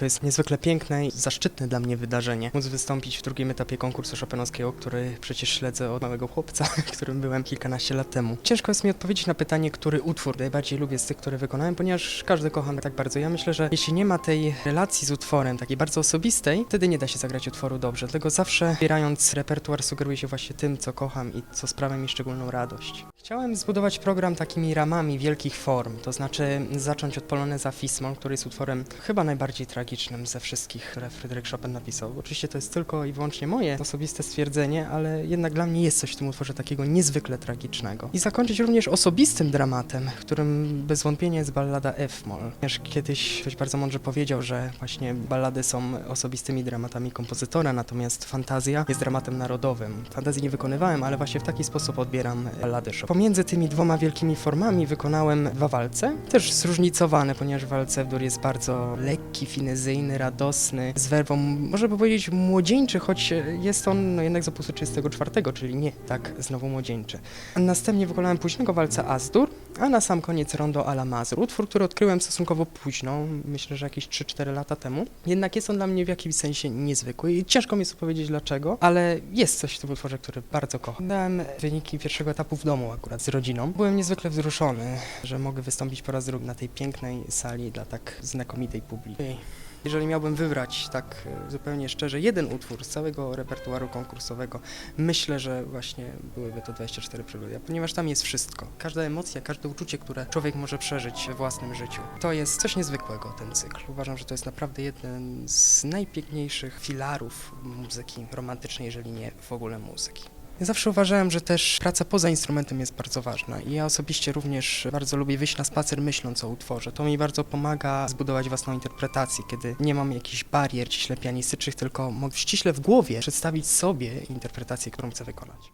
To jest niezwykle piękne i zaszczytne dla mnie wydarzenie. Móc wystąpić w drugim etapie konkursu chopinowskiego, który przecież śledzę od małego chłopca, którym byłem kilkanaście lat temu. Ciężko jest mi odpowiedzieć na pytanie, który utwór najbardziej lubię z tych, które wykonałem, ponieważ każdy kocham tak bardzo. Ja myślę, że jeśli nie ma tej relacji z utworem, takiej bardzo osobistej, wtedy nie da się zagrać utworu dobrze. Dlatego zawsze wybierając repertuar sugeruję się właśnie tym, co kocham i co sprawia mi szczególną radość. Chciałem zbudować program takimi ramami wielkich form, to znaczy zacząć od Poloneza Fis-moll, który jest utworem chyba najbardziej tragicznym ze wszystkich, które Fryderyk Chopin napisał. Oczywiście to jest tylko i wyłącznie moje osobiste stwierdzenie, ale jednak dla mnie jest coś w tym utworze takiego niezwykle tragicznego. I zakończyć również osobistym dramatem, którym bez wątpienia jest ballada F-moll. Ponieważ kiedyś ktoś bardzo mądrze powiedział, że właśnie ballady są osobistymi dramatami kompozytora, natomiast fantazja jest dramatem narodowym. Fantazji nie wykonywałem, ale właśnie w taki sposób odbieram ballady Chopina. Pomiędzy tymi dwoma wielkimi formami wykonałem dwa walce, też zróżnicowane, ponieważ walc F-dur jest bardzo lekki, finezyjny, radosny, z werwą, można by powiedzieć młodzieńczy, choć jest on jednak z opusu 34, czyli nie tak znowu młodzieńczy. Następnie wykonałem późnego walca As-dur, a na sam koniec rondo a la Mazur, utwór, który odkryłem stosunkowo późno, myślę, że jakieś 3-4 lata temu. Jednak jest on dla mnie w jakimś sensie niezwykły i ciężko mi jest powiedzieć dlaczego, ale jest coś w tym utworze, który bardzo kocham. Dałem wyniki pierwszego etapu w domu akurat z rodziną. Byłem niezwykle wzruszony, że mogę wystąpić po raz drugi na tej pięknej sali dla tak znakomitej publiki. Jeżeli miałbym wybrać tak zupełnie szczerze jeden utwór z całego repertuaru konkursowego, myślę, że właśnie byłyby to 24 przygody, ponieważ tam jest wszystko. Każda emocja, każde uczucie, które człowiek może przeżyć we własnym życiu. To jest coś niezwykłego, ten cykl. Uważam, że to jest naprawdę jeden z najpiękniejszych filarów muzyki romantycznej, jeżeli nie w ogóle muzyki. Ja zawsze uważałem, że też praca poza instrumentem jest bardzo ważna i ja osobiście również bardzo lubię wyjść na spacer myśląc o utworze. To mi bardzo pomaga zbudować własną interpretację, kiedy nie mam jakichś barier ściśle pianistycznych, tylko mogę ściśle w głowie przedstawić sobie interpretację, którą chcę wykonać.